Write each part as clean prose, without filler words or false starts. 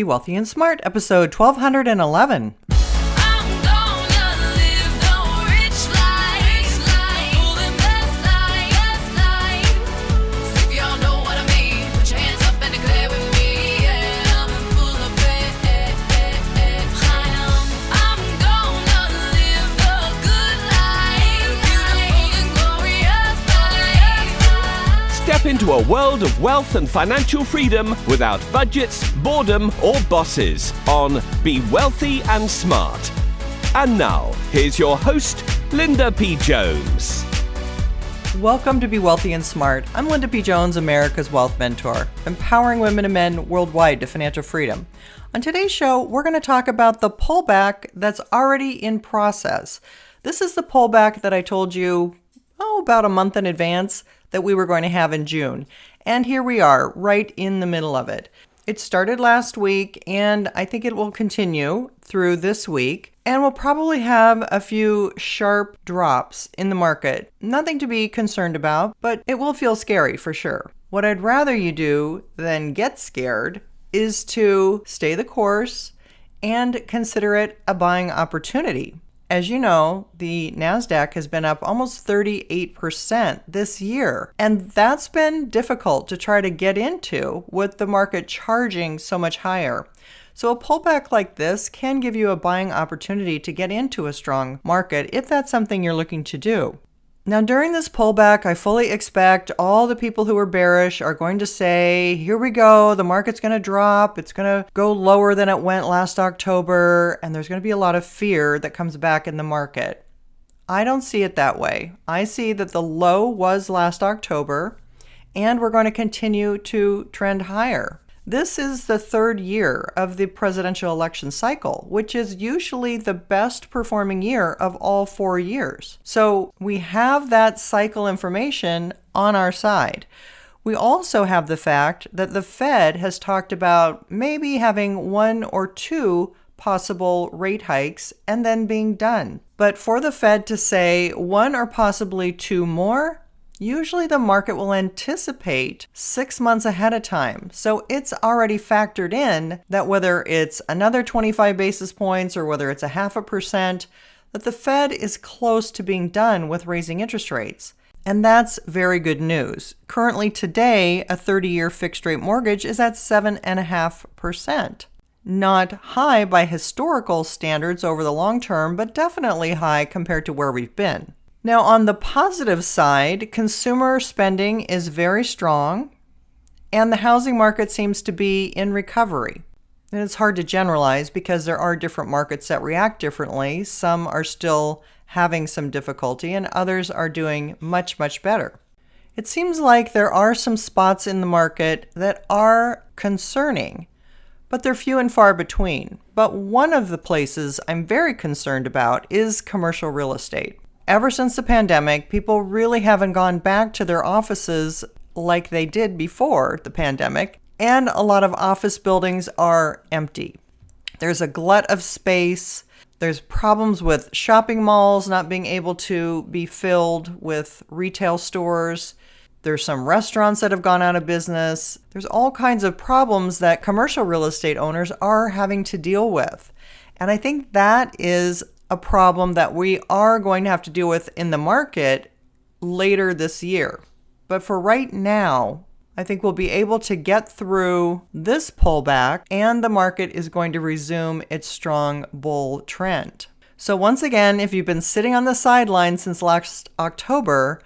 Be Wealthy and Smart, episode 1211. Step into a world of wealth and financial freedom without budgets, boredom, or bosses on Be Wealthy and Smart. And now, here's your host, Linda P. Jones. Welcome to Be Wealthy and Smart. I'm Linda P. Jones, America's Wealth Mentor, empowering women and men worldwide to financial freedom. On today's show, we're going to talk about the pullback that's already in process. This is the pullback that I told you, about a month in advance that we were going to have in June. And here we are, right in the middle of it. It started last week, and I think it will continue through this week. And we'll probably have a few sharp drops in the market. Nothing to be concerned about, but it will feel scary for sure. What I'd rather you do than get scared is to stay the course and consider it a buying opportunity. As you know, the NASDAQ has been up almost 38% this year, and that's been difficult to try to get into with the market charging so much higher. So a pullback like this can give you a buying opportunity to get into a strong market if that's something you're looking to do. Now, during this pullback, I fully expect all the people who are bearish are going to say, here we go, the market's going to drop, it's going to go lower than it went last October, and there's going to be a lot of fear that comes back in the market. I don't see it that way. I see that the low was last October, and we're going to continue to trend higher. This is the third year of the presidential election cycle, which is usually the best performing year of all 4 years. So we have that cycle information on our side. We also have the fact that the Fed has talked about maybe having 1 or 2 possible rate hikes and then being done. But for the Fed to say 1 or possibly 2 more, usually the market will anticipate 6 months ahead of time. So it's already factored in that whether it's another 25 basis points or whether it's 0.5%, that the Fed is close to being done with raising interest rates. And that's very good news. Currently today, a 30-year fixed rate mortgage is at 7.5%. Not high by historical standards over the long term, but definitely high compared to where we've been. Now, on the positive side, consumer spending is very strong, and the housing market seems to be in recovery. And it's hard to generalize because there are different markets that react differently. Some are still having some difficulty, and others are doing much, much better. It seems like there are some spots in the market that are concerning, but they're few and far between. But one of the places I'm very concerned about is commercial real estate. Ever since the pandemic, people really haven't gone back to their offices like they did before the pandemic, and a lot of office buildings are empty. There's a glut of space. There's problems with shopping malls not being able to be filled with retail stores. There's some restaurants that have gone out of business. There's all kinds of problems that commercial real estate owners are having to deal with. And I think that is a problem that we are going to have to deal with in the market later this year. But for right now, I think we'll be able to get through this pullback and the market is going to resume its strong bull trend. So once again, if you've been sitting on the sidelines since last October,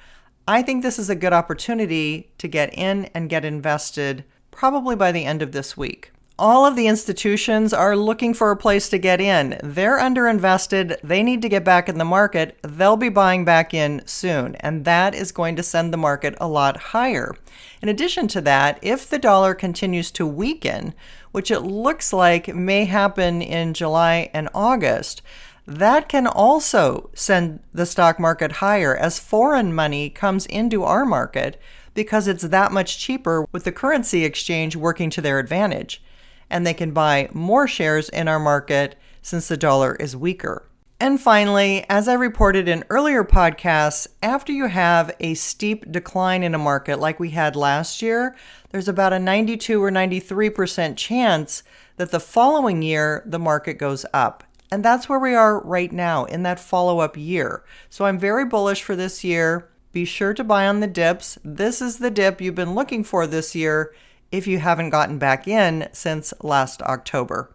I think this is a good opportunity to get in and get invested probably by the end of this week. All of the institutions are looking for a place to get in. They're underinvested. They need to get back in the market. They'll be buying back in soon, and that is going to send the market a lot higher. In addition to that, if the dollar continues to weaken, which it looks like may happen in July and August, that can also send the stock market higher as foreign money comes into our market because it's that much cheaper with the currency exchange working to their advantage. And they can buy more shares in our market since the dollar is weaker. And finally, as I reported in earlier podcasts, after you have a steep decline in a market like we had last year, there's about a 92 or 93% chance that the following year the market goes up. And that's where we are right now in that follow-up year. So I'm very bullish for this year. Be sure to buy on the dips. This is the dip you've been looking for this year if you haven't gotten back in since last October.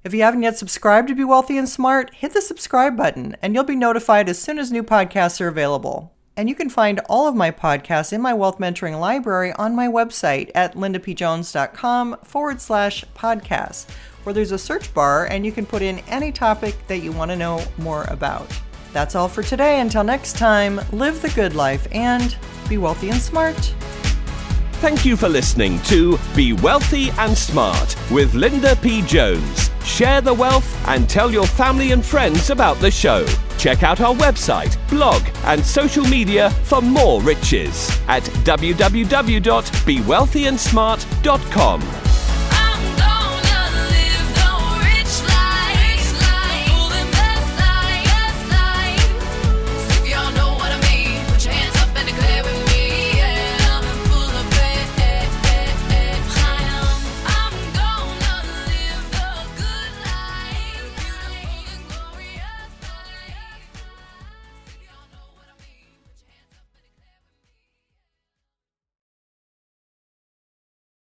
If you haven't yet subscribed to Be Wealthy and Smart, hit the subscribe button and you'll be notified as soon as new podcasts are available. And you can find all of my podcasts in my wealth mentoring library on my website at lindapjones.com/podcasts, where there's a search bar and you can put in any topic that you want to know more about. That's all for today. Until next time, live the good life and be wealthy and smart. Thank you for listening to Be Wealthy and Smart with Linda P. Jones. Share the wealth and tell your family and friends about the show. Check out our website, blog, and social media for more riches at www.bewealthyandsmart.com.